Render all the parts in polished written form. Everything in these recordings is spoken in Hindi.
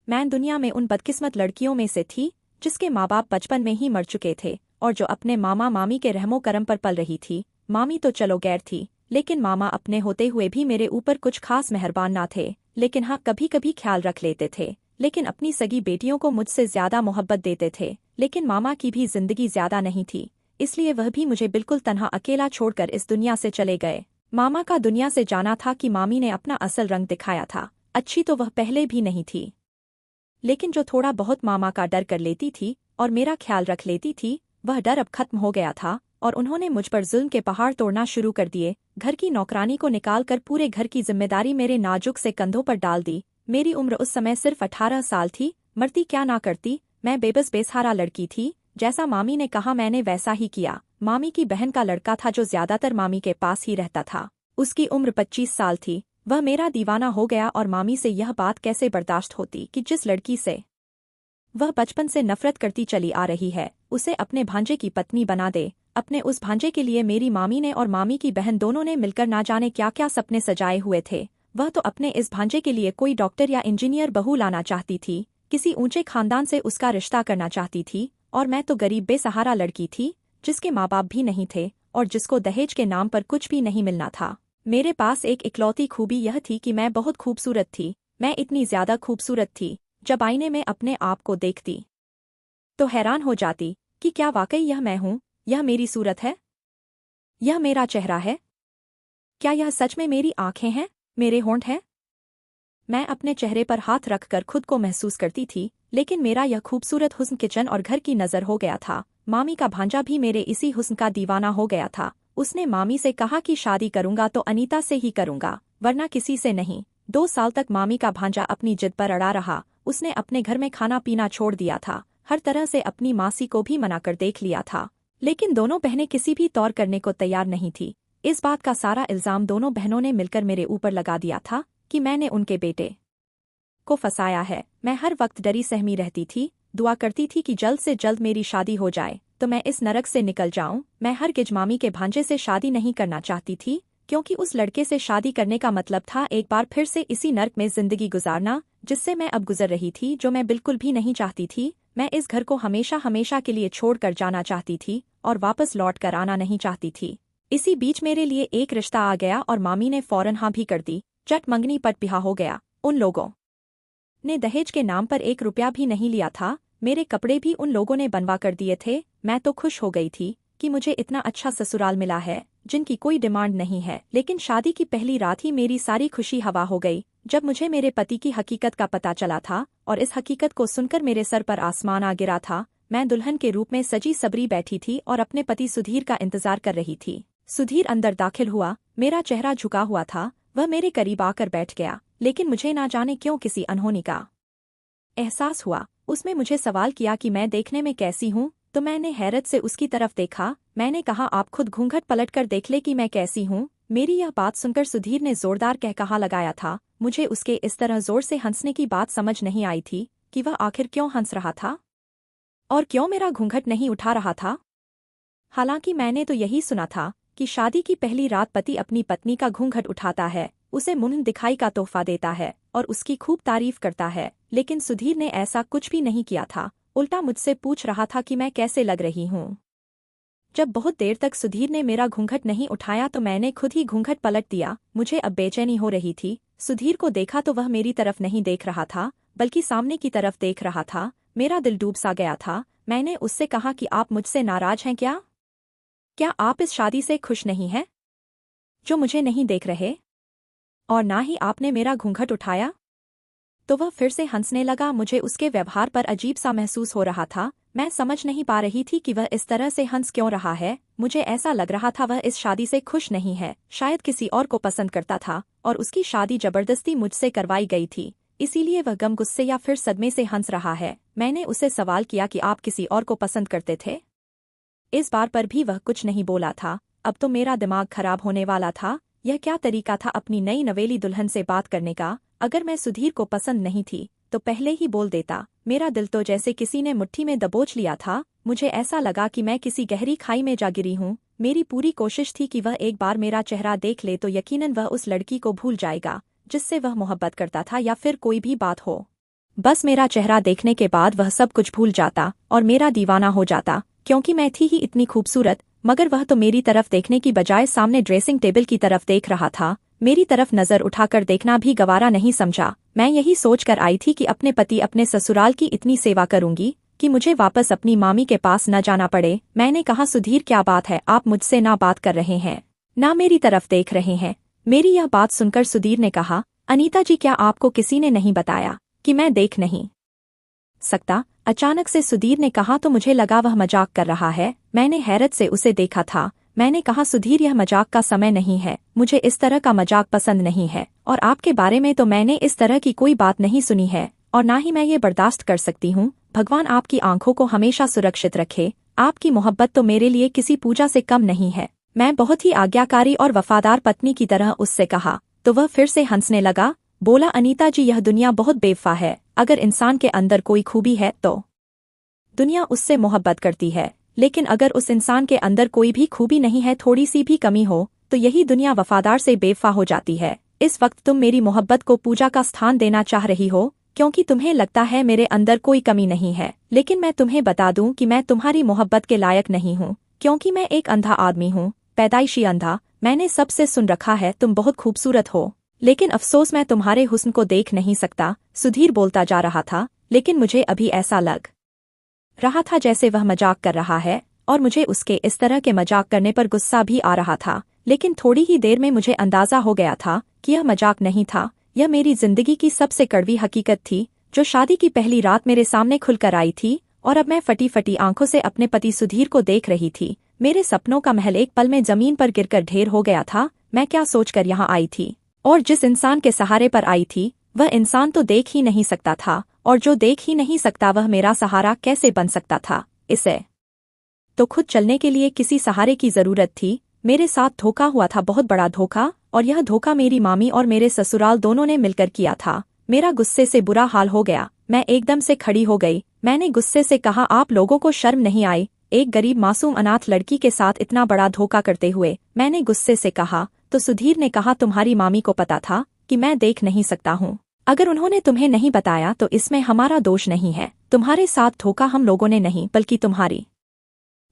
मैं दुनिया में उन बदकिस्मत लड़कियों में से थी जिसके माँ बाप बचपन में ही मर चुके थे और जो अपने मामा मामी के रहमो करम पर पल रही थी। मामी तो चलो गैर थी, लेकिन मामा अपने होते हुए भी मेरे ऊपर कुछ खास मेहरबान ना थे, लेकिन हाँ कभी कभी ख्याल रख लेते थे। लेकिन अपनी सगी बेटियों को मुझसे ज्यादा मोहब्बत देते थे। लेकिन मामा की भी जिंदगी ज्यादा नहीं थी, इसलिए वह भी मुझे बिल्कुल तन्हा अकेला छोड़कर इस दुनिया से चले गए। मामा का दुनिया से जाना था कि मामी ने अपना असल रंग दिखाया था। अच्छी तो वह पहले भी नहीं थी, लेकिन जो थोड़ा बहुत मामा का डर कर लेती थी और मेरा ख्याल रख लेती थी, वह डर अब खत्म हो गया था और उन्होंने मुझ पर जुल्म के पहाड़ तोड़ना शुरू कर दिए। घर की नौकरानी को निकालकर पूरे घर की जिम्मेदारी मेरे नाजुक से कंधों पर डाल दी। मेरी उम्र उस समय सिर्फ 18 साल थी। मरती क्या ना करती, मैं बेबस बेसहारा लड़की थी। जैसा मामी ने कहा मैंने वैसा ही किया। मामी की बहन का लड़का था जो ज्यादातर मामी के पास ही रहता था। उसकी उम्र 25 साल थी। वह मेरा दीवाना हो गया और मामी से यह बात कैसे बर्दाश्त होती कि जिस लड़की से वह बचपन से नफरत करती चली आ रही है उसे अपने भांजे की पत्नी बना दे। अपने उस भांजे के लिए मेरी मामी ने और मामी की बहन दोनों ने मिलकर ना जाने क्या क्या सपने सजाए हुए थे। वह तो अपने इस भांजे के लिए कोई डॉक्टर या इंजीनियर बहू लाना चाहती थी, किसी ऊंचे खानदान से उसका रिश्ता करना चाहती थी। और मैं तो गरीब बेसहारा लड़की थी जिसके माँ बाप भी नहीं थे और जिसको दहेज के नाम पर कुछ भी नहीं मिलना था। मेरे पास एक इकलौती खूबी यह थी कि मैं बहुत खूबसूरत थी। मैं इतनी ज्यादा खूबसूरत थी, जब आईने में अपने आप को देखती तो हैरान हो जाती कि क्या वाकई यह मैं हूँ, यह मेरी सूरत है, यह मेरा चेहरा है, क्या यह सच में मेरी आंखें हैं, मेरे होंठ हैं। मैं अपने चेहरे पर हाथ रखकर खुद को महसूस करती थी, लेकिन मेरा यह खूबसूरत हुस्न किचन और घर की नजर हो गया था। मामी का भांजा भी मेरे इसी हुस्न का दीवाना हो गया था। उसने मामी से कहा कि शादी करूंगा तो अनीता से ही करूंगा, वरना किसी से नहीं। 2 साल तक मामी का भांजा अपनी जिद पर अड़ा रहा। उसने अपने घर में खाना पीना छोड़ दिया था, हर तरह से अपनी मासी को भी मना कर देख लिया था, लेकिन दोनों बहनें किसी भी तौर करने को तैयार नहीं थी। इस बात का सारा इल्जाम दोनों बहनों ने मिलकर मेरे ऊपर लगा दिया था कि मैंने उनके बेटे को फंसाया है। मैं हर वक्त डरी सहमी रहती थी, दुआ करती थी कि जल्द से जल्द मेरी शादी हो जाए तो मैं इस नरक से निकल जाऊं। मैं हरगिज मामी के भांजे से शादी नहीं करना चाहती थी, क्योंकि उस लड़के से शादी करने का मतलब था एक बार फिर से इसी नर्क में जिंदगी गुजारना जिससे मैं अब गुजर रही थी, जो मैं बिल्कुल भी नहीं चाहती थी। मैं इस घर को हमेशा हमेशा के लिए छोड़कर जाना चाहती थी और वापस लौट कर आना नहीं चाहती थी। इसी बीच मेरे लिए एक रिश्ता आ गया और मामी ने फौरन हाँ भी कर दी। चट मंगनी पट बिहा हो गया। उन लोगों ने दहेज के नाम पर 1 रुपया भी नहीं लिया था। मेरे कपड़े भी उन लोगों ने बनवा कर दिए थे। मैं तो खुश हो गई थी कि मुझे इतना अच्छा ससुराल मिला है जिनकी कोई डिमांड नहीं है। लेकिन शादी की पहली रात ही मेरी सारी खुशी हवा हो गई, जब मुझे मेरे पति की हकीकत का पता चला था। और इस हकीकत को सुनकर मेरे सर पर आसमान आ गिरा था। मैं दुल्हन के रूप में सजी सबरी बैठी थी और अपने पति सुधीर का इंतजार कर रही थी। सुधीर अंदर दाखिल हुआ। मेरा चेहरा झुका हुआ था। वह मेरे करीब आकर बैठ गया, लेकिन मुझे ना जाने क्यों किसी अनहोनी का एहसास हुआ। उसमें मुझे सवाल किया कि मैं देखने में कैसी हूँ, तो मैंने हैरत से उसकी तरफ देखा। मैंने कहा आप खुद घूंघट पलट कर देख ले कि मैं कैसी हूँ। मेरी यह बात सुनकर सुधीर ने जोरदार कहकहा लगाया था। मुझे उसके इस तरह जोर से हंसने की बात समझ नहीं आई थी कि वह आखिर क्यों हंस रहा था और क्यों मेरा घूंघट नहीं उठा रहा था। हालांकि मैंने तो यही सुना था कि शादी की पहली रात पति अपनी पत्नी का घूंघट उठाता है, उसे मुंह दिखाई का तोहफा देता है और उसकी खूब तारीफ करता है। लेकिन सुधीर ने ऐसा कुछ भी नहीं किया था, उल्टा मुझसे पूछ रहा था कि मैं कैसे लग रही हूँ। जब बहुत देर तक सुधीर ने मेरा घूंघट नहीं उठाया तो मैंने खुद ही घूंघट पलट दिया। मुझे अब बेचैनी हो रही थी। सुधीर को देखा तो वह मेरी तरफ नहीं देख रहा था, बल्कि सामने की तरफ देख रहा था। मेरा दिल डूब सा गया था। मैंने उससे कहा कि आप मुझसे नाराज हैं क्या? क्या आप इस शादी से खुश नहीं हैं, जो मुझे नहीं देख रहे? और ना ही आपने मेरा घूंघट उठाया? तो वह फिर से हंसने लगा। मुझे उसके व्यवहार पर अजीब सा महसूस हो रहा था। मैं समझ नहीं पा रही थी कि वह इस तरह से हंस क्यों रहा है। मुझे ऐसा लग रहा था वह इस शादी से खुश नहीं है, शायद किसी और को पसंद करता था और उसकी शादी जबरदस्ती मुझसे करवाई गई थी, इसीलिए वह गम गुस्से या फिर सदमे से हंस रहा है। मैंने उससे सवाल किया कि आप किसी और को पसंद करते थे? इस बार पर भी वह कुछ नहीं बोला था। अब तो मेरा दिमाग खराब होने वाला था। यह क्या तरीका था अपनी नई नवेली दुल्हन से बात करने का? अगर मैं सुधीर को पसंद नहीं थी तो पहले ही बोल देता। मेरा दिल तो जैसे किसी ने मुट्ठी में दबोच लिया था। मुझे ऐसा लगा कि मैं किसी गहरी खाई में जा गिरी हूँ। मेरी पूरी कोशिश थी कि वह एक बार मेरा चेहरा देख ले तो यकीनन वह उस लड़की को भूल जाएगा जिससे वह मोहब्बत करता था, या फिर कोई भी बात हो बस मेरा चेहरा देखने के बाद वह सब कुछ भूल जाता और मेरा दीवाना हो जाता, क्योंकि मैं थी ही इतनी खूबसूरत। मगर वह तो मेरी तरफ देखने की बजाय सामने ड्रेसिंग टेबल की तरफ देख रहा था। मेरी तरफ नजर उठाकर देखना भी गवारा नहीं समझा। मैं यही सोचकर आई थी कि अपने पति अपने ससुराल की इतनी सेवा करूंगी कि मुझे वापस अपनी मामी के पास न जाना पड़े। मैंने कहा, सुधीर क्या बात है, आप मुझसे ना बात कर रहे हैं, ना मेरी तरफ देख रहे हैं। मेरी यह बात सुनकर सुधीर ने कहा, अनीता जी, क्या आपको किसी ने नहीं बताया कि मैं देख नहीं सकता? अचानक से सुधीर ने कहा तो मुझे लगा वह मजाक कर रहा है। मैंने हैरत से उसे देखा था। मैंने कहा, सुधीर, यह मजाक का समय नहीं है, मुझे इस तरह का मजाक पसंद नहीं है, और आपके बारे में तो मैंने इस तरह की कोई बात नहीं सुनी है, और ना ही मैं ये बर्दाश्त कर सकती हूँ। भगवान आपकी आंखों को हमेशा सुरक्षित रखे। आपकी मोहब्बत तो मेरे लिए किसी पूजा से कम नहीं है। मैं बहुत ही आज्ञाकारी और वफादार पत्नी की तरह उससे कहा तो वह फिर से हंसने लगा। बोला, अनीता जी, यह दुनिया बहुत बेवफा है। अगर इंसान के अंदर कोई खूबी है तो दुनिया उससे मोहब्बत करती है, लेकिन अगर उस इंसान के अंदर कोई भी खूबी नहीं है, थोड़ी सी भी कमी हो, तो यही दुनिया वफादार से बेवफा हो जाती है। इस वक्त तुम मेरी मोहब्बत को पूजा का स्थान देना चाह रही हो, क्योंकि तुम्हें लगता है मेरे अंदर कोई कमी नहीं है, लेकिन मैं तुम्हें बता दूं कि मैं तुम्हारी मोहब्बत के लायक नहीं हूं, क्योंकि मैं एक अंधा आदमी हूं, पैदाइशी अंधा। मैंने सबसे सुन रखा है तुम बहुत खूबसूरत हो, लेकिन अफसोस मैं तुम्हारे हुस्न को देख नहीं सकता। सुधीर बोलता जा रहा था, लेकिन मुझे अभी ऐसा लग रहा था जैसे वह मजाक कर रहा है, और मुझे उसके इस तरह के मजाक करने पर गुस्सा भी आ रहा था। लेकिन थोड़ी ही देर में मुझे अंदाजा हो गया था कि यह मजाक नहीं था, यह मेरी जिंदगी की सबसे कड़वी हकीकत थी, जो शादी की पहली रात मेरे सामने खुलकर आई थी। और अब मैं फटी फटी आंखों से अपने पति सुधीर को देख रही थी। मेरे सपनों का महल एक पल में जमीन पर गिरकर ढेर हो गया था। मैं क्या सोचकर यहाँ आई थी, और जिस इंसान के सहारे पर आई थी, वह इंसान तो देख ही नहीं सकता था, और जो देख ही नहीं सकता वह मेरा सहारा कैसे बन सकता था? इसे तो खुद चलने के लिए किसी सहारे की जरूरत थी। मेरे साथ धोखा हुआ था, बहुत बड़ा धोखा, और यह धोखा मेरी मामी और मेरे ससुराल दोनों ने मिलकर किया था। मेरा गुस्से से बुरा हाल हो गया। मैं एकदम से खड़ी हो गई। मैंने गुस्से से कहा, आप लोगों को शर्म नहीं आई एक गरीब मासूम अनाथ लड़की के साथ इतना बड़ा धोखा करते हुए? मैंने गुस्से से कहा तो सुधीर ने कहा, तुम्हारी मामी को पता था कि मैं देख नहीं सकता हूँ। अगर उन्होंने तुम्हें नहीं बताया तो इसमें हमारा दोष नहीं है। तुम्हारे साथ धोखा हम लोगों ने नहीं, बल्कि तुम्हारी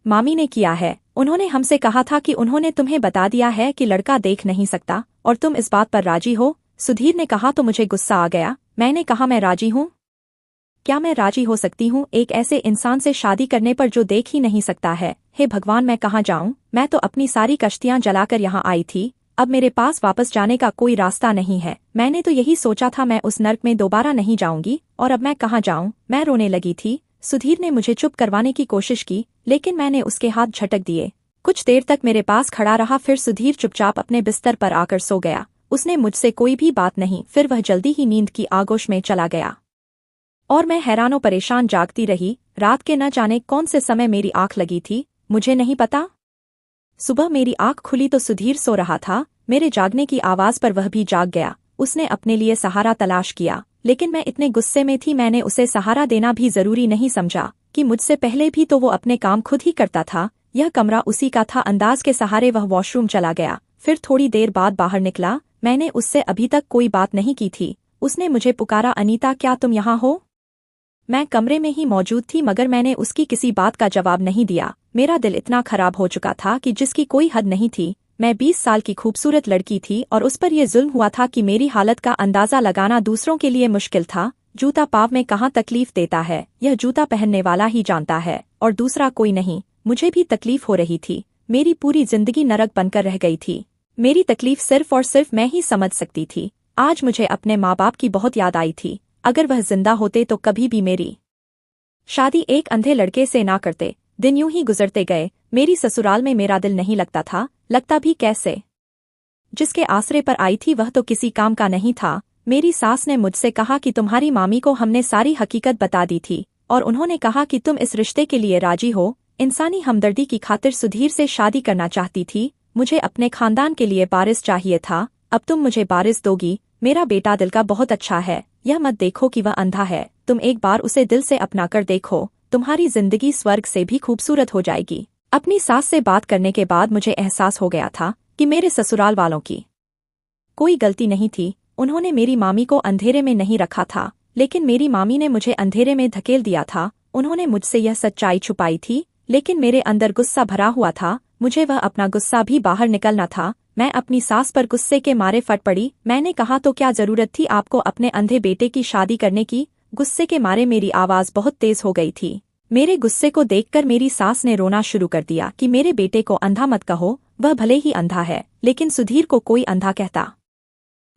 मामी ने किया है। उन्होंने हमसे कहा था कि उन्होंने तुम्हें बता दिया है कि लड़का देख नहीं सकता, और तुम इस बात पर राजी हो? सुधीर ने कहा तो मुझे गुस्सा आ गया। मैंने कहा, मैं राजी हूँ? क्या मैं राजी हो सकती हूँ एक ऐसे इंसान से शादी करने पर जो देख ही नहीं सकता है? हे भगवान, मैं कहाँ जाऊँ? मैं तो अपनी सारी कश्तियाँ जलाकर यहाँ आई थी। अब मेरे पास वापस जाने का कोई रास्ता नहीं है। मैंने तो यही सोचा था मैं उस नर्क में दोबारा नहीं जाऊंगी, और अब मैं कहाँ जाऊँ? मैं रोने लगी थी। सुधीर ने मुझे चुप करवाने की कोशिश की, लेकिन मैंने उसके हाथ झटक दिए। कुछ देर तक मेरे पास खड़ा रहा, फिर सुधीर चुपचाप अपने बिस्तर पर आकर सो गया। उसने मुझसे कोई भी बात नहीं, फिर वह जल्दी ही नींद की आगोश में चला गया, और मैं हैरानो परेशान जागती रही। रात के न जाने कौन से समय मेरी आंख लगी थी, मुझे नहीं पता। सुबह मेरी आंख खुली तो सुधीर सो रहा था। मेरे जागने की आवाज पर वह भी जाग गया। उसने अपने लिए सहारा तलाश किया, लेकिन मैं इतने गुस्से में थी, मैंने उसे सहारा देना भी जरूरी नहीं समझा कि मुझसे पहले भी तो वो अपने काम खुद ही करता था। यह कमरा उसी का था। अंदाज के सहारे वह वॉशरूम चला गया, फिर थोड़ी देर बाद बाहर निकला। मैंने उससे अभी तक कोई बात नहीं की थी। उसने मुझे पुकारा, अनीता, क्या तुम यहाँ हो? मैं कमरे में ही मौजूद थी, मगर मैंने उसकी किसी बात का जवाब नहीं दिया। मेरा दिल इतना खराब हो चुका था कि जिसकी कोई हद नहीं थी। मैं 20 साल की खूबसूरत लड़की थी, और उस पर यह जुल्म हुआ था कि मेरी हालत का अंदाजा लगाना दूसरों के लिए मुश्किल था। जूता पाँव में कहाँ तकलीफ देता है, यह जूता पहनने वाला ही जानता है, और दूसरा कोई नहीं। मुझे भी तकलीफ हो रही थी। मेरी पूरी जिंदगी नरक बनकर रह गई थी। मेरी तकलीफ सिर्फ और सिर्फ मैं ही समझ सकती थी। आज मुझे अपने माँ बाप की बहुत याद आई थी। अगर वह जिंदा होते तो कभी भी मेरी शादी एक अंधे लड़के से ना करते। दिन यूं ही गुजरते गए। मेरी ससुराल में मेरा दिल नहीं लगता था, लगता भी कैसे? जिसके आसरे पर आई थी वह तो किसी काम का नहीं था। मेरी सास ने मुझसे कहा कि तुम्हारी मामी को हमने सारी हकीकत बता दी थी, और उन्होंने कहा कि तुम इस रिश्ते के लिए राजी हो। इंसानी हमदर्दी की खातिर सुधीर से शादी करना चाहती थी। मुझे अपने खानदान के लिए वारिस चाहिए था। अब तुम मुझे वारिस दोगी? मेरा बेटा दिल का बहुत अच्छा है। यह मत देखो कि वह अंधा है, तुम एक बार उसे दिल से अपना कर देखो, तुम्हारी जिंदगी स्वर्ग से भी खूबसूरत हो जाएगी। अपनी सास से बात करने के बाद मुझे एहसास हो गया था कि मेरे ससुराल वालों की कोई गलती नहीं थी। उन्होंने मेरी मामी को अंधेरे में नहीं रखा था, लेकिन मेरी मामी ने मुझे अंधेरे में धकेल दिया था। उन्होंने मुझसे यह सच्चाई छुपाई थी, लेकिन मेरे अंदर गुस्सा भरा हुआ था। मुझे वह अपना गुस्सा भी बाहर निकलना था। मैं अपनी सास पर गुस्से के मारे फट पड़ी। मैंने कहा, तो क्या जरूरत थी आपको अपने अंधे बेटे की शादी करने की? गुस्से के मारे मेरी आवाज बहुत तेज हो गई थी। मेरे गुस्से को देखकर मेरी सास ने रोना शुरू कर दिया कि मेरे बेटे को अंधा मत कहो, वह भले ही अंधा है, लेकिन सुधीर को कोई अंधा कहता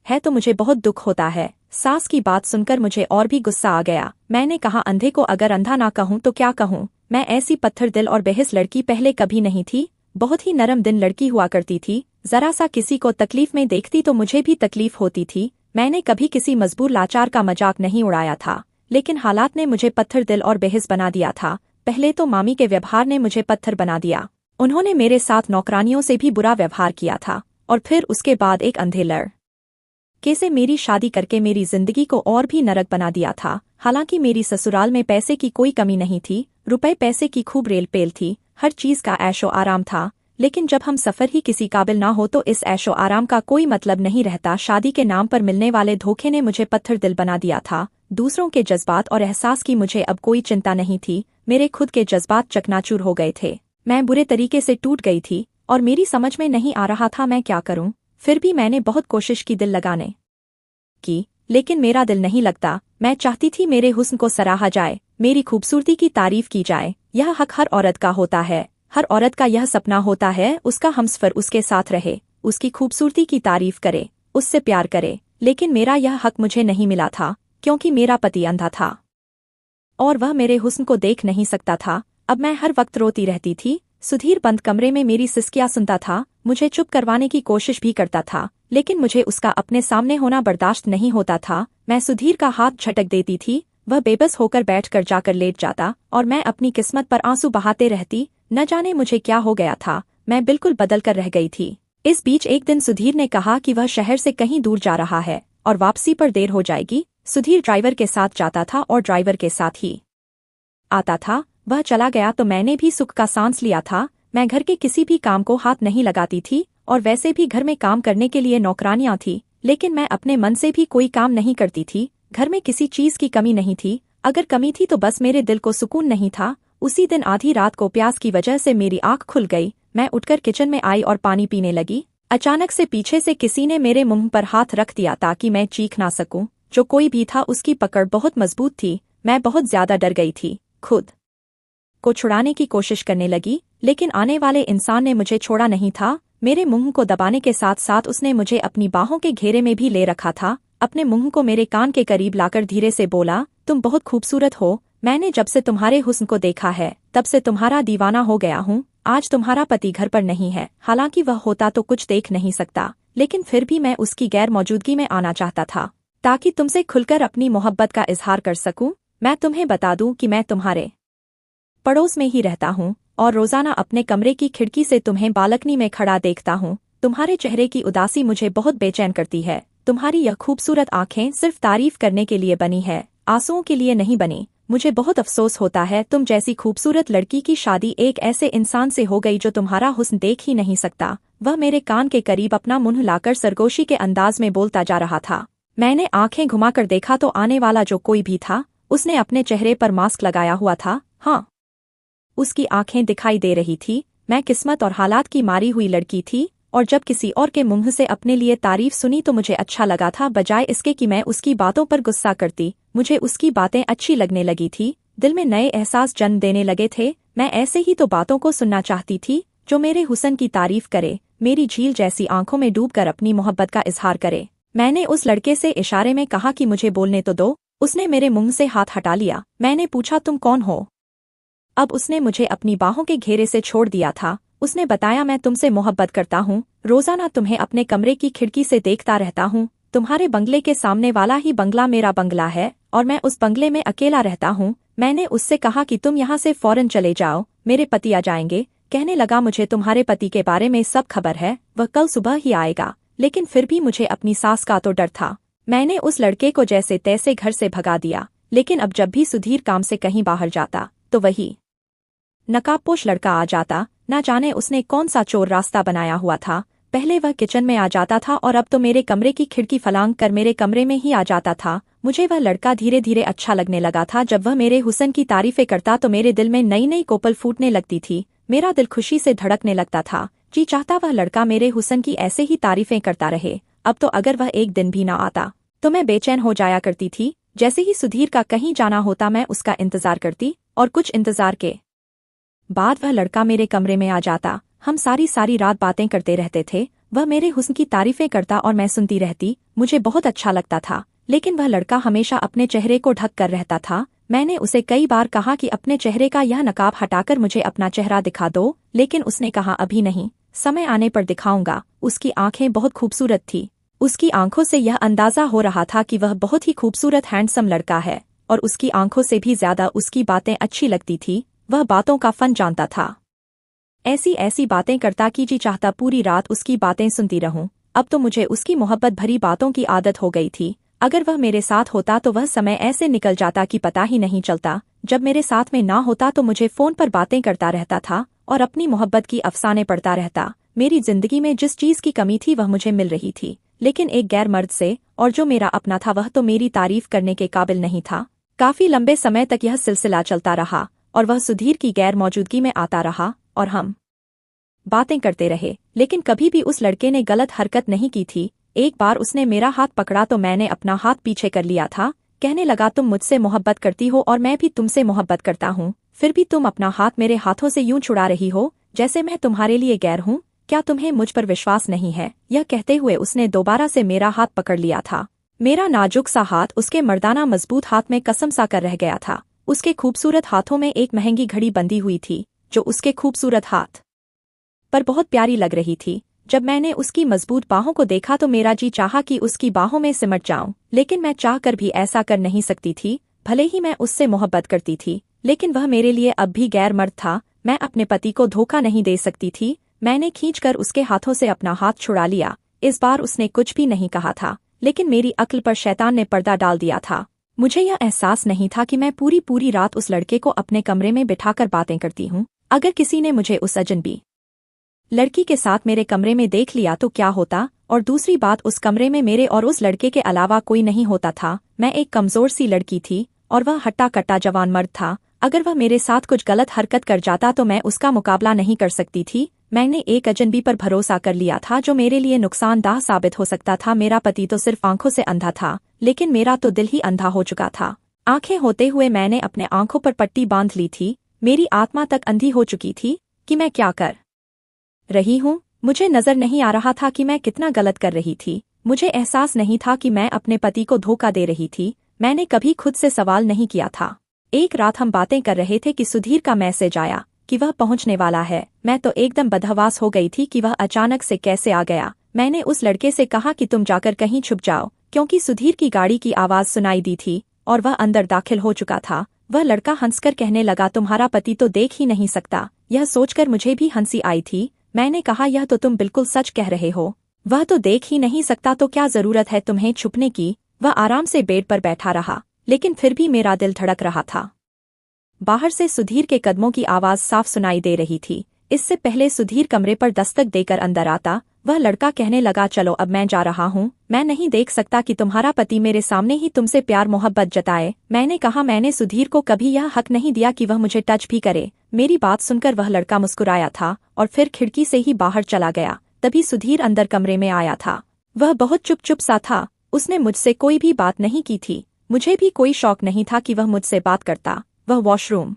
है तो मुझे बहुत दुख होता है। सास की बात सुनकर मुझे और भी गुस्सा आ गया। मैंने कहा, अंधे को अगर अंधा ना कहूं तो क्या कहूं? मैं ऐसी पत्थर दिल और बेहिस लड़की पहले कभी नहीं थी। बहुत ही नरम दिन लड़की हुआ करती थी। जरा सा किसी को तकलीफ में देखती तो मुझे भी तकलीफ होती थी। मैंने कभी किसी मजबूर लाचार का मजाक नहीं उड़ाया था, लेकिन हालात ने मुझे पत्थर दिल और बेहिस बना दिया था। पहले तो मामी के व्यवहार ने मुझे पत्थर बना दिया। उन्होंने मेरे साथ नौकरानियों से भी बुरा व्यवहार किया था, और फिर उसके बाद एक अंधे लड़के से मेरी शादी करके मेरी जिंदगी को और भी नरक बना दिया था। हालांकि मेरी ससुराल में पैसे की कोई कमी नहीं थी, रुपए पैसे की खूब रेल पेल थी, हर चीज का ऐशो आराम था। लेकिन जब हम सफर ही किसी काबिल ना हो तो इस ऐशो आराम का कोई मतलब नहीं रहता। शादी के नाम पर मिलने वाले धोखे ने मुझे पत्थर दिल बना दिया था। दूसरों के जज्बात और एहसास की मुझे अब कोई चिंता नहीं थी। मेरे खुद के जज्बात चकनाचूर हो गए थे। मैं बुरे तरीके से टूट गई थी और मेरी समझ में नहीं आ रहा था मैं क्या करूं। फिर भी मैंने बहुत कोशिश की दिल लगाने की, लेकिन मेरा दिल नहीं लगता। मैं चाहती थी मेरे हुस्न को सराहा जाए, मेरी खूबसूरती की तारीफ की जाए। यह हक हर औरत का होता है। हर औरत का यह सपना होता है उसका हमसफर उसके साथ रहे, उसकी खूबसूरती की तारीफ करे, उससे प्यार करे। लेकिन मेरा यह हक मुझे नहीं मिला था, क्योंकि मेरा पति अंधा था और वह मेरे हुस्न को देख नहीं सकता था। अब मैं हर वक्त रोती रहती थी। सुधीर बंद कमरे में मेरी सिसकियां सुनता था, मुझे चुप करवाने की कोशिश भी करता था, लेकिन मुझे उसका अपने सामने होना बर्दाश्त नहीं होता था। मैं सुधीर का हाथ झटक देती थी, वह बेबस होकर बैठकर जाकर लेट जाता और मैं अपनी किस्मत पर आंसू बहाते रहती। न जाने मुझे क्या हो गया था, मैं बिल्कुल बदल कर रह गई थी। इस बीच एक दिन सुधीर ने कहा कि वह शहर से कहीं दूर जा रहा है और वापसी पर देर हो जाएगी। सुधीर ड्राइवर के साथ जाता था और ड्राइवर के साथ ही आता था। वह चला गया तो मैंने भी सुख का सांस लिया था। मैं घर के किसी भी काम को हाथ नहीं लगाती थी और वैसे भी घर में काम करने के लिए नौकरानियां थी, लेकिन मैं अपने मन से भी कोई काम नहीं करती थी। घर में किसी चीज की कमी नहीं थी, अगर कमी थी तो बस मेरे दिल को सुकून नहीं था। उसी दिन आधी रात को प्यास की वजह से मेरी आंख खुल गई। मैं उठकर किचन में आई और पानी पीने लगी। अचानक से पीछे से किसी ने मेरे मुंह पर हाथ रख दिया ताकि मैं चीख ना सकूं। जो कोई भी था उसकी पकड़ बहुत मजबूत थी। मैं बहुत ज्यादा डर गई थी। खुद को छुड़ाने की कोशिश करने लगी, लेकिन आने वाले इंसान ने मुझे छोड़ा नहीं था। मेरे मुंह को दबाने के साथ साथ उसने मुझे अपनी बाहों के घेरे में भी ले रखा था। अपने मुंह को मेरे कान के करीब लाकर धीरे से बोला, तुम बहुत खूबसूरत हो। मैंने जब से तुम्हारे हुस्न को देखा है तब से तुम्हारा दीवाना हो गया हूँ। आज तुम्हारा पति घर पर नहीं है, हालांकि वह होता तो कुछ देख नहीं सकता, लेकिन फिर भी मैं उसकी गैर मौजूदगी में आना चाहता था ताकि तुमसे खुलकर अपनी मोहब्बत का इजहार कर सकूं। मैं तुम्हें बता दूं कि मैं तुम्हारे पड़ोस में ही रहता हूँ और रोजाना अपने कमरे की खिड़की से तुम्हें बालकनी में खड़ा देखता हूँ। तुम्हारे चेहरे की उदासी मुझे बहुत बेचैन करती है। तुम्हारी यह खूबसूरत आंखें सिर्फ तारीफ करने के लिए बनी है, आंसुओं के लिए नहीं बनी। मुझे बहुत अफसोस होता है तुम जैसी खूबसूरत लड़की की शादी एक ऐसे इंसान से हो गई जो तुम्हारा हुस्न देख ही नहीं सकता। वह मेरे कान के करीब अपना मुंह लाकर सरगोशी के अंदाज में बोलता जा रहा था। मैंने आंखें घुमाकर देखा तो आने वाला जो कोई भी था उसने अपने चेहरे पर मास्क लगाया हुआ था। हाँ, उसकी आंखें दिखाई दे रही थी। मैं किस्मत और हालात की मारी हुई लड़की थी और जब किसी और के मुंह से अपने लिए तारीफ सुनी तो मुझे अच्छा लगा था, बजाय इसके कि मैं उसकी बातों पर गुस्सा करती। मुझे उसकी बातें अच्छी लगने लगी थी, दिल में नए एहसास जन्म देने लगे थे। मैं ऐसे ही तो बातों को सुनना चाहती थी जो मेरे हुस्न की तारीफ करे, मेरी झील जैसी आंखों में डूबकर अपनी मोहब्बत का इजहार करे। मैंने उस लड़के से इशारे में कहा कि मुझे बोलने तो दो। उसने मेरे मुंह से हाथ हटा लिया। मैंने पूछा, तुम कौन हो? अब उसने मुझे अपनी बाहों के घेरे से छोड़ दिया था। उसने बताया, मैं तुमसे मोहब्बत करता हूँ, रोजाना तुम्हें अपने कमरे की खिड़की से देखता रहता हूँ। तुम्हारे बंगले के सामने वाला ही बंगला मेरा बंगला है और मैं उस बंगले में अकेला रहता हूँ। मैंने उससे कहा कि तुम यहाँ से फौरन चले जाओ, मेरे पति आ जाएंगे। कहने लगा, मुझे तुम्हारे पति के बारे में सब खबर है, वह कल सुबह ही आएगा। लेकिन फिर भी मुझे अपनी सास का तो डर था। मैंने उस लड़के को जैसे तैसे घर से भगा दिया, लेकिन अब जब भी सुधीर काम से कहीं बाहर जाता तो वही नकाबपोश लड़का आ जाता। न जाने उसने कौन सा चोर रास्ता बनाया हुआ था। पहले वह किचन में आ जाता था और अब तो मेरे कमरे की खिड़की फलांग कर मेरे कमरे में ही आ जाता था। मुझे वह लड़का धीरे धीरे अच्छा लगने लगा था। जब वह मेरे हुस्न की तारीफें करता तो मेरे दिल में नई नई कोपल फूटने लगती थी। मेरा दिल खुशी से धड़कने लगता था। जी चाहता वह लड़का मेरे हुस्न की ऐसे ही तारीफें करता रहे। अब तो अगर वह एक दिन भी ना आता तो मैं बेचैन हो जाया करती थी। जैसे ही सुधीर का कहीं जाना होता मैं उसका इंतजार करती और कुछ इंतजार के बाद वह लड़का मेरे कमरे में आ जाता। हम सारी सारी रात बातें करते रहते थे। वह मेरे हुस्न की तारीफें करता और मैं सुनती रहती। मुझे बहुत अच्छा लगता था, लेकिन वह लड़का हमेशा अपने चेहरे को ढक कर रहता था। मैंने उसे कई बार कहा कि अपने चेहरे का यह नकाब हटाकर मुझे अपना चेहरा दिखा दो, लेकिन उसने कहा अभी नहीं, समय आने पर दिखाऊंगा। उसकी आंखें बहुत खूबसूरत थी। उसकी आंखों से यह अंदाजा हो रहा था कि वह बहुत ही खूबसूरत हैंडसम लड़का है, और उसकी आंखों से भी ज्यादा उसकी बातें अच्छी लगती थी। वह बातों का फन जानता था। ऐसी ऐसी बातें करता कि जी चाहता पूरी रात उसकी बातें सुनती रहूं। अब तो मुझे उसकी मोहब्बत भरी बातों की आदत हो गई थी। अगर वह मेरे साथ होता तो वह समय ऐसे निकल जाता कि पता ही नहीं चलता। जब मेरे साथ में ना होता तो मुझे फोन पर बातें करता रहता था और अपनी मोहब्बत की अफसाने पढ़ता रहता। मेरी जिंदगी में जिस चीज की कमी थी वह मुझे मिल रही थी, लेकिन एक गैर मर्द से, और जो मेरा अपना था वह तो मेरी तारीफ करने के काबिल नहीं था। काफी लंबे समय तक यह सिलसिला चलता रहा और वह सुधीर की गैर मौजूदगी में आता रहा और हम बातें करते रहे, लेकिन कभी भी उस लड़के ने गलत हरकत नहीं की थी। एक बार उसने मेरा हाथ पकड़ा तो मैंने अपना हाथ पीछे कर लिया था। कहने लगा तुम मुझसे मोहब्बत करती हो और मैं भी तुमसे मोहब्बत करता हूँ, फिर भी तुम अपना हाथ मेरे हाथों से यूं छुड़ा रही हो जैसे मैं तुम्हारे लिए गैर हूँ। क्या तुम्हें मुझ पर विश्वास नहीं है? यह कहते हुए उसने दोबारा से मेरा हाथ पकड़ लिया था। मेरा नाजुक सा हाथ उसके मर्दाना मजबूत हाथ में कसम सा कर रह गया था। उसके खूबसूरत हाथों में एक महंगी घड़ी बंधी हुई थी, जो उसके खूबसूरत हाथ पर बहुत प्यारी लग रही थी। जब मैंने उसकी मजबूत बाहों को देखा तो मेरा जी चाहा कि उसकी बाहों में सिमट जाऊं, लेकिन मैं चाहकर भी ऐसा कर नहीं सकती थी। भले ही मैं उससे मोहब्बत करती थी, लेकिन वह मेरे लिए अब भी गैर मर्द था। मैं अपने पति को धोखा नहीं दे सकती थी। मैंने खींचकर उसके हाथों से अपना हाथ छुड़ा लिया। इस बार उसने कुछ भी नहीं कहा था, लेकिन मेरी अक्ल पर शैतान ने पर्दा डाल दिया था। मुझे यह एहसास नहीं था कि मैं पूरी पूरी रात उस लड़के को अपने कमरे में बिठाकर बातें करती हूँ। अगर किसी ने मुझे उस अजनबी लड़की के साथ मेरे कमरे में देख लिया तो क्या होता? और दूसरी बात, उस कमरे में मेरे और उस लड़के के अलावा कोई नहीं होता था। मैं एक कमजोर सी लड़की थी और वह हट्टा कट्टा जवान मर्द था। अगर वह मेरे साथ कुछ गलत हरकत कर जाता तो मैं उसका मुकाबला नहीं कर सकती थी। मैंने एक अजनबी पर भरोसा कर लिया था जो मेरे लिए नुकसानदाह साबित हो सकता था। मेरा पति तो सिर्फ आंखों से अंधा था, लेकिन मेरा तो दिल ही अंधा हो चुका था। आंखें होते हुए मैंने अपने आंखों पर पट्टी बांध ली थी। मेरी आत्मा तक अंधी हो चुकी थी कि मैं क्या कर रही हूँ। मुझे नजर नहीं आ रहा था कि मैं कितना गलत कर रही थी। मुझे एहसास नहीं था कि मैं अपने पति को धोखा दे रही थी। मैंने कभी खुद से सवाल नहीं किया था। एक रात हम बातें कर रहे थे कि सुधीर का मैसेज आया कि वह पहुंचने वाला है। मैं तो एकदम बदहवास हो गई थी कि वह अचानक से कैसे आ गया। मैंने उस लड़के से कहा कि तुम जाकर कहीं छुप जाओ, क्योंकि सुधीर की गाड़ी की आवाज सुनाई दी थी और वह अंदर दाखिल हो चुका था। वह लड़का हंसकर कहने लगा तुम्हारा पति तो देख ही नहीं सकता। यह सोचकर मुझे भी हंसी आई थी। मैंने कहा यह तो तुम बिल्कुल सच कह रहे हो। वह तो देख ही नहीं सकता तो क्या जरूरत है तुम्हें छुपने की? वह आराम से बेड पर बैठा रहा, लेकिन फिर भी मेरा दिल धड़क रहा था। बाहर से सुधीर के कदमों की आवाज साफ सुनाई दे रही थी। इससे पहले सुधीर कमरे पर दस्तक देकर अंदर आता, वह लड़का कहने लगा चलो अब मैं जा रहा हूँ। मैं नहीं देख सकता कि तुम्हारा पति मेरे सामने ही तुमसे प्यार मोहब्बत जताए। मैंने कहा मैंने सुधीर को कभी यह हक नहीं दिया कि वह मुझे टच भी करे। मेरी बात सुनकर वह लड़का मुस्कुराया था और फिर खिड़की से ही बाहर चला गया। तभी सुधीर अंदर कमरे में आया था। वह बहुत चुप चुप सा था। उसने मुझसे कोई भी बात नहीं की थी। मुझे भी कोई शौक नहीं था कि वह मुझसे बात करता। वह वॉशरूम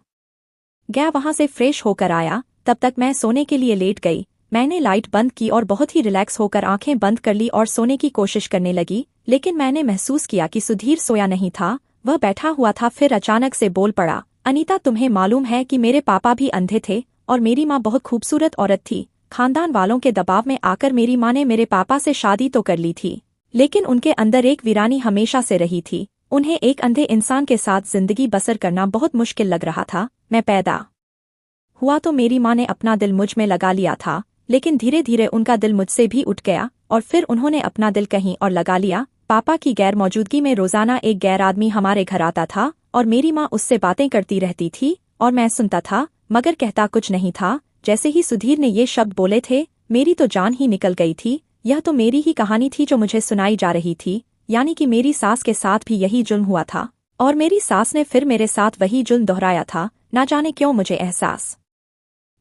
गया, वहां से फ्रेश होकर आया। तब तक मैं सोने के लिए लेट गई। मैंने लाइट बंद की और बहुत ही रिलैक्स होकर आंखें बंद कर ली और सोने की कोशिश करने लगी, लेकिन मैंने महसूस किया कि सुधीर सोया नहीं था। वह बैठा हुआ था। फिर अचानक से बोल पड़ा, अनीता तुम्हें मालूम है कि मेरे पापा भी अंधे थे और मेरी माँ बहुत खूबसूरत औरत थी। खानदान वालों के दबाव में आकर मेरी माँ ने मेरे पापा से शादी तो कर ली थी, लेकिन उनके अंदर एक वीरानी हमेशा से रही थी। उन्हें एक अंधे इंसान के साथ जिंदगी बसर करना बहुत मुश्किल लग रहा था। मैं पैदा हुआ तो मेरी माँ ने अपना दिल मुझ में लगा लिया था, लेकिन धीरे धीरे उनका दिल मुझसे भी उठ गया और फिर उन्होंने अपना दिल कहीं और लगा लिया। पापा की गैर मौजूदगी में रोजाना एक गैर आदमी हमारे घर आता था और मेरी माँ उससे बातें करती रहती थी और मैं सुनता था, मगर कहता कुछ नहीं था। जैसे ही सुधीर ने ये शब्द बोले थे, मेरी तो जान ही निकल गई थी। यह तो मेरी ही कहानी थी जो मुझे सुनाई जा रही थी, यानी कि मेरी सास के साथ भी यही जुल्म हुआ था और मेरी सास ने फिर मेरे साथ वही जुल्म दोहराया था। ना जाने क्यों मुझे एहसास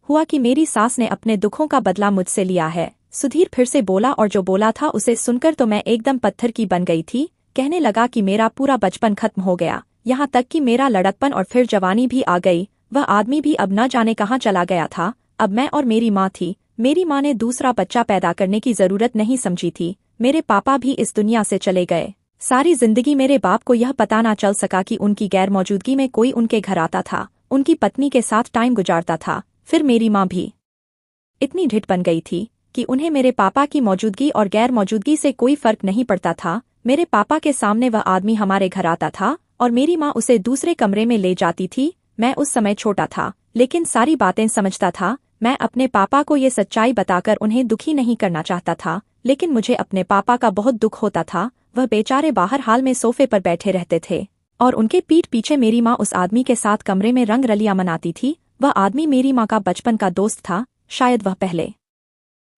हुआ कि मेरी सास ने अपने दुखों का बदला मुझसे लिया है। सुधीर फिर से बोला और जो बोला था उसे सुनकर तो मैं एकदम पत्थर की बन गई थी। कहने लगा कि मेरा पूरा बचपन खत्म हो गया, यहाँ तक कि मेरा लड़कपन और फिर जवानी भी आ गई। वह आदमी भी अब न जाने कहाँ चला गया था। अब मैं और मेरी माँ थी। मेरी माँ ने दूसरा बच्चा पैदा करने की जरूरत नहीं समझी थी। मेरे पापा भी इस दुनिया से चले गए। सारी जिंदगी मेरे बाप को यह पता ना चल सका कि उनकी गैर मौजूदगी में कोई उनके घर आता था, उनकी पत्नी के साथ टाइम गुजारता था। फिर मेरी माँ भी इतनी ढिठ बन गई थी कि उन्हें मेरे पापा की मौजूदगी और गैर मौजूदगी से कोई फर्क नहीं पड़ता था। मेरे पापा के सामने वह आदमी हमारे घर आता था और मेरी माँ उसे दूसरे कमरे में ले जाती थी। मैं उस समय छोटा था, लेकिन सारी बातें समझता था। मैं अपने पापा को ये सच्चाई बताकर उन्हें दुखी नहीं करना चाहता था, लेकिन मुझे अपने पापा का बहुत दुख होता था। वह बेचारे बाहर हाल में सोफे पर बैठे रहते थे और उनके पीठ पीछे मेरी माँ उस आदमी के साथ कमरे में रंग रलियां मनाती थी। वह आदमी मेरी माँ का बचपन का दोस्त था। शायद वह पहले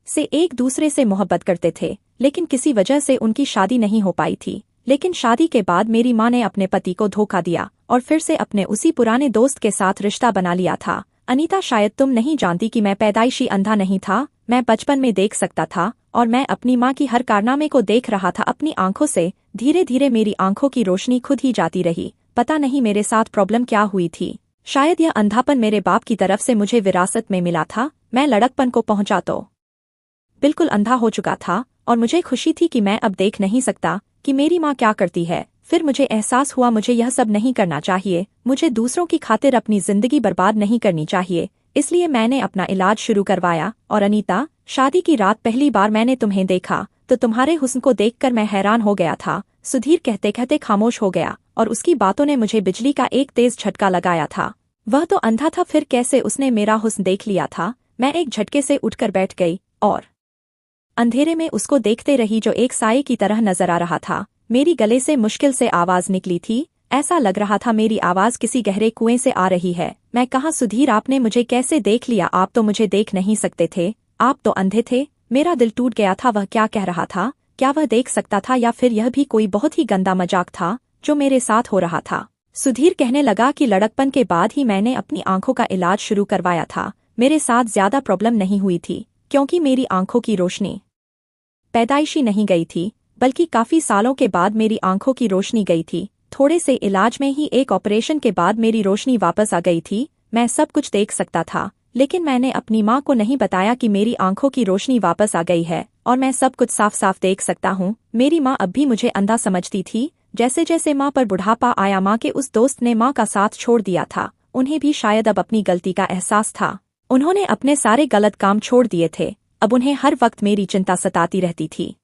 से एक दूसरे से मोहब्बत करते थे, लेकिन किसी वजह से उनकी शादी नहीं हो पाई थी। लेकिन शादी के बाद मेरी माँ ने अपने पति को धोखा दिया और फिर से अपने उसी पुराने दोस्त के साथ रिश्ता बना लिया था। अनीता, शायद तुम नहीं जानती कि मैं पैदाइशी अंधा नहीं था। मैं बचपन में देख सकता था और मैं अपनी माँ की हर कारनामे को देख रहा था अपनी आंखों से। धीरे धीरे मेरी आंखों की रोशनी खुद ही जाती रही। पता नहीं मेरे साथ प्रॉब्लम क्या हुई थी। शायद यह अंधापन मेरे बाप की तरफ से मुझे विरासत में मिला था। मैं लड़कपन को पहुंचा तो बिल्कुल अंधा हो चुका था और मुझे खुशी थी कि मैं अब देख नहीं सकता कि मेरी माँ क्या करती है। फिर मुझे एहसास हुआ मुझे यह सब नहीं करना चाहिए। मुझे दूसरों की खातिर अपनी जिंदगी बर्बाद नहीं करनी चाहिए। इसलिए मैंने अपना इलाज शुरू करवाया। और अनीता, शादी की रात पहली बार मैंने तुम्हें देखा तो तुम्हारे हुस्न को देखकर मैं हैरान हो गया था। सुधीर कहते कहते खामोश हो गया और उसकी बातों ने मुझे बिजली का एक तेज झटका लगाया था। वह तो अंधा था, फिर कैसे उसने मेरा हुस्न देख लिया था। मैं एक झटके से उठकर बैठ गई और अंधेरे में उसको देखते रही जो एक साये की तरह नजर आ रहा था। मेरी गले से मुश्किल से आवाज निकली थी। ऐसा लग रहा था मेरी आवाज किसी गहरे कुएं से आ रही है। मैं कहा, सुधीर, आपने मुझे कैसे देख लिया? आप तो मुझे देख नहीं सकते थे, आप तो अंधे थे। मेरा दिल टूट गया था। वह क्या कह रहा था? क्या वह देख सकता था या फिर यह भी कोई बहुत ही गंदा मजाक था जो मेरे साथ हो रहा था? सुधीर कहने लगा कि लड़कपन के बाद ही मैंने अपनी आंखों का इलाज शुरू करवाया था। मेरे साथ ज्यादा प्रॉब्लम नहीं हुई थी क्योंकि मेरी आंखों की रोशनी पैदाइशी नहीं गई थी, बल्कि काफी सालों के बाद मेरी आंखों की रोशनी गई थी। थोड़े से इलाज में ही एक ऑपरेशन के बाद मेरी रोशनी वापस आ गई थी। मैं सब कुछ देख सकता था, लेकिन मैंने अपनी माँ को नहीं बताया कि मेरी आंखों की रोशनी वापस आ गई है और मैं सब कुछ साफ साफ देख सकता हूँ। मेरी माँ अब भी मुझे अंधा समझती थी। जैसे जैसे माँ पर बुढ़ापा आया, माँ के उस दोस्त ने माँ का साथ छोड़ दिया था। उन्हें भी शायद अब अपनी गलती का एहसास था। उन्होंने अपने सारे गलत काम छोड़ दिए थे। अब उन्हें हर वक्त मेरी चिंता सताती रहती थी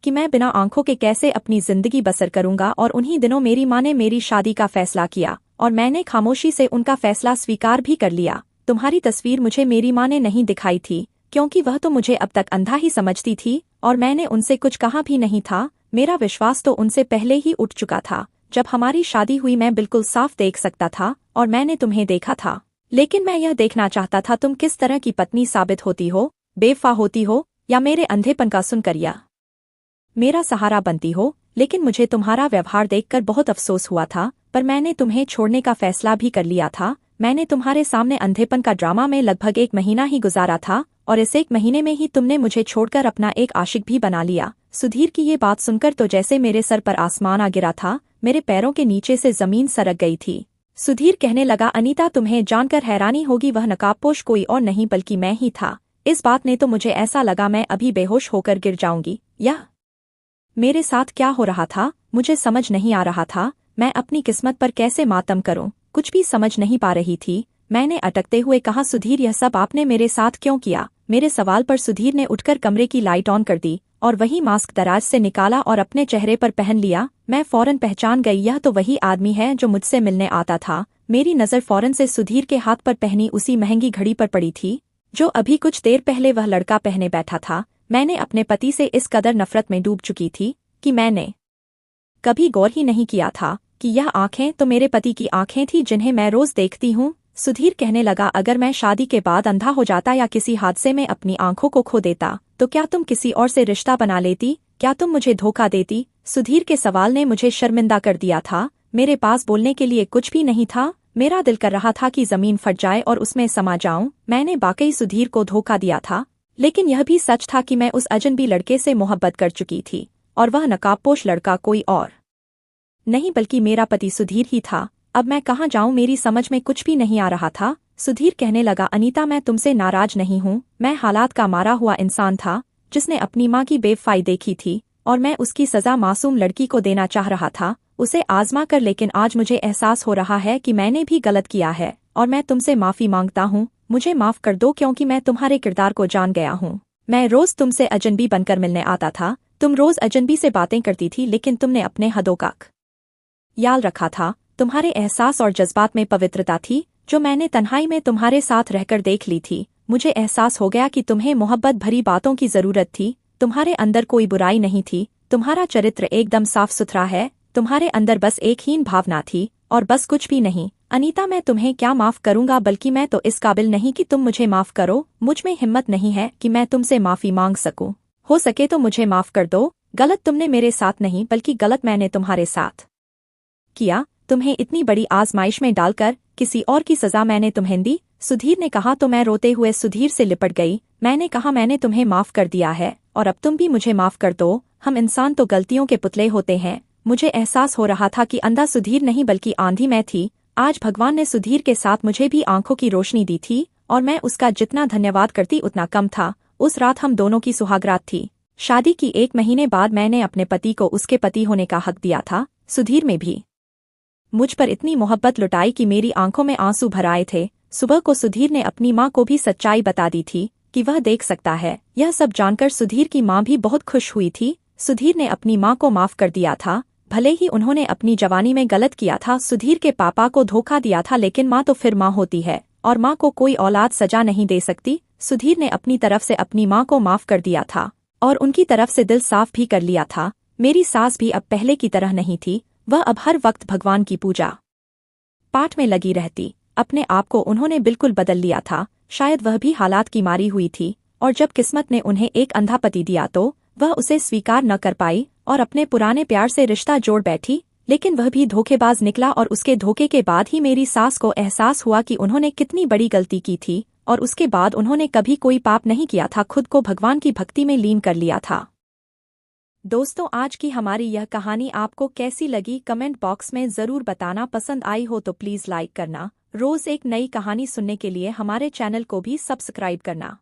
कि मैं बिना आंखों के कैसे अपनी जिंदगी बसर करूंगा। और उन्हीं दिनों मेरी माँ ने मेरी शादी का फैसला किया और मैंने खामोशी से उनका फैसला स्वीकार भी कर लिया। तुम्हारी तस्वीर मुझे मेरी माँ ने नहीं दिखाई थी क्योंकि वह तो मुझे अब तक अंधा ही समझती थी और मैंने उनसे कुछ कहा भी नहीं था। मेरा विश्वास तो उनसे पहले ही उठ चुका था। जब हमारी शादी हुई मैं बिल्कुल साफ देख सकता था और मैंने तुम्हें देखा था, लेकिन मैं यह देखना चाहता था तुम किस तरह की पत्नी साबित होती हो, बेवफा होती हो या मेरे अंधेपन का सुनकर या मेरा सहारा बनती हो। लेकिन मुझे तुम्हारा व्यवहार देखकर बहुत अफसोस हुआ था, पर मैंने तुम्हें छोड़ने का फैसला भी कर लिया था। मैंने तुम्हारे सामने अंधेपन का ड्रामा में लगभग 1 महीना ही गुजारा था और इस 1 महीने में ही तुमने मुझे छोड़कर अपना एक आशिक भी बना लिया। सुधीर की ये बात सुनकर तो जैसे मेरे सर पर आसमान आ गिरा था। मेरे पैरों के नीचे से जमीन सरक गई थी। सुधीर कहने लगा, अनीता, तुम्हें जानकर हैरानी होगी, वह नकाबपोश कोई और नहीं बल्कि मैं ही था। इस बात ने तो मुझे ऐसा लगा मैं अभी बेहोश होकर गिर जाऊंगी। यह मेरे साथ क्या हो रहा था मुझे समझ नहीं आ रहा था। मैं अपनी किस्मत पर कैसे मातम करूं, कुछ भी समझ नहीं पा रही थी। मैंने अटकते हुए कहा, सुधीर, यह सब आपने मेरे साथ क्यों किया? मेरे सवाल पर सुधीर ने उठकर कमरे की लाइट ऑन कर दी और वही मास्क दराज से निकाला और अपने चेहरे पर पहन लिया। मैं फौरन पहचान गई, यह तो वही आदमी है जो मुझसे मिलने आता था। मेरी नज़र फौरन से सुधीर के हाथ पर पहनी उसी महंगी घड़ी पर पड़ी थी जो अभी कुछ देर पहले वह लड़का पहने बैठा था। मैंने अपने पति से इस कदर नफरत में डूब चुकी थी कि मैंने कभी गौर ही नहीं किया था कि यह आंखें तो मेरे पति की आंखें थी जिन्हें मैं रोज देखती हूँ। सुधीर कहने लगा, अगर मैं शादी के बाद अंधा हो जाता या किसी हादसे में अपनी आंखों को खो देता तो क्या तुम किसी और से रिश्ता बना लेती? क्या तुम मुझे धोखा देती? सुधीर के सवाल ने मुझे शर्मिंदा कर दिया था। मेरे पास बोलने के लिए कुछ भी नहीं था। मेरा दिल कर रहा था कि जमीन फट जाए और उसमें समा जाऊं। मैंने वाकई सुधीर को धोखा दिया था, लेकिन यह भी सच था कि मैं उस अजनबी लड़के से मोहब्बत कर चुकी थी, और वह नकाबपोश लड़का कोई और नहीं बल्कि मेरा पति सुधीर ही था। अब मैं कहाँ जाऊं, मेरी समझ में कुछ भी नहीं आ रहा था। सुधीर कहने लगा, अनीता मैं तुमसे नाराज नहीं हूँ। मैं हालात का मारा हुआ इंसान था जिसने अपनी माँ की बेवफाई देखी थी, और मैं उसकी सजा मासूम लड़की को देना चाह रहा था, उसे आजमा कर। लेकिन आज मुझे एहसास हो रहा है कि मैंने भी गलत किया है, और मैं तुमसे माफी मांगता हूँ। मुझे माफ कर दो, क्योंकि मैं तुम्हारे किरदार को जान गया हूँ। मैं रोज तुमसे अजनबी बनकर मिलने आता था। तुम रोज अजनबी से बातें करती थी, लेकिन तुमने अपने हदों का ख्याल रखा था। तुम्हारे एहसास और जज्बात में पवित्रता थी जो मैंने तन्हाई में तुम्हारे साथ रहकर देख ली थी। मुझे एहसास हो गया कि तुम्हें मोहब्बत भरी बातों की जरूरत थी। तुम्हारे अंदर कोई बुराई नहीं थी। तुम्हारा चरित्र एकदम साफ सुथरा है। तुम्हारे अंदर बस एक हीन भावना थी, और बस कुछ भी नहीं। अनीता मैं तुम्हें क्या माफ करूंगा, बल्कि मैं तो इस काबिल नहीं कि तुम मुझे माफ करो। मुझ में हिम्मत नहीं है कि मैं तुमसे माफी मांग सकूं। हो सके तो मुझे माफ कर दो। गलत तुमने मेरे साथ नहीं, बल्कि गलत मैंने तुम्हारे साथ किया। तुम्हें इतनी बड़ी आजमाइश में डालकर किसी और की सजा मैंने तुम्हें दी। सुधीर ने कहा तो मैं रोते हुए सुधीर से लिपट गई। मैंने कहा, मैंने तुम्हें माफ कर दिया है, और अब तुम भी मुझे माफ कर दो। हम इंसान तो गलतियों के पुतले होते हैं। मुझे एहसास हो रहा था कि अंधा सुधीर नहीं बल्कि आंधी मैं थी। आज भगवान ने सुधीर के साथ मुझे भी आंखों की रोशनी दी थी, और मैं उसका जितना धन्यवाद करती उतना कम था। उस रात हम दोनों की सुहागरात थी। शादी की 1 महीने बाद मैंने अपने पति को उसके पति होने का हक दिया था। सुधीर में भी मुझ पर इतनी मोहब्बत लुटाई कि मेरी आंखों में आंसू भर आए थे। सुबह को सुधीर ने अपनी माँ को भी सच्चाई बता दी थी कि वह देख सकता है। यह सब जानकर सुधीर की माँ भी बहुत खुश हुई थी। सुधीर ने अपनी माँ को माफ कर दिया था, भले ही उन्होंने अपनी जवानी में गलत किया था। सुधीर के पापा को धोखा दिया था, लेकिन माँ तो फिर माँ होती है, और माँ को कोई औलाद सजा नहीं दे सकती। सुधीर ने अपनी तरफ से अपनी माँ को माफ कर दिया था, और उनकी तरफ से दिल साफ भी कर लिया था। मेरी सास भी अब पहले की तरह नहीं थी। वह अब हर वक्त भगवान की पूजा पाठ में लगी रहती। अपने आप को उन्होंने बिल्कुल बदल लिया था। शायद वह भी हालात की मारी हुई थी, और जब किस्मत ने उन्हें एक अंधा पति दिया तो वह उसे स्वीकार न कर पाई, और अपने पुराने प्यार से रिश्ता जोड़ बैठी। लेकिन वह भी धोखेबाज निकला, और उसके धोखे के बाद ही मेरी सास को एहसास हुआ कि उन्होंने कितनी बड़ी गलती की थी, और उसके बाद उन्होंने कभी कोई पाप नहीं किया था। खुद को भगवान की भक्ति में लीन कर लिया था। दोस्तों, आज की हमारी यह कहानी आपको कैसी लगी कमेंट बॉक्स में ज़रूर बताना। पसंद आई हो तो प्लीज़ लाइक करना। रोज़ एक नई कहानी सुनने के लिए हमारे चैनल को भी सब्सक्राइब करना।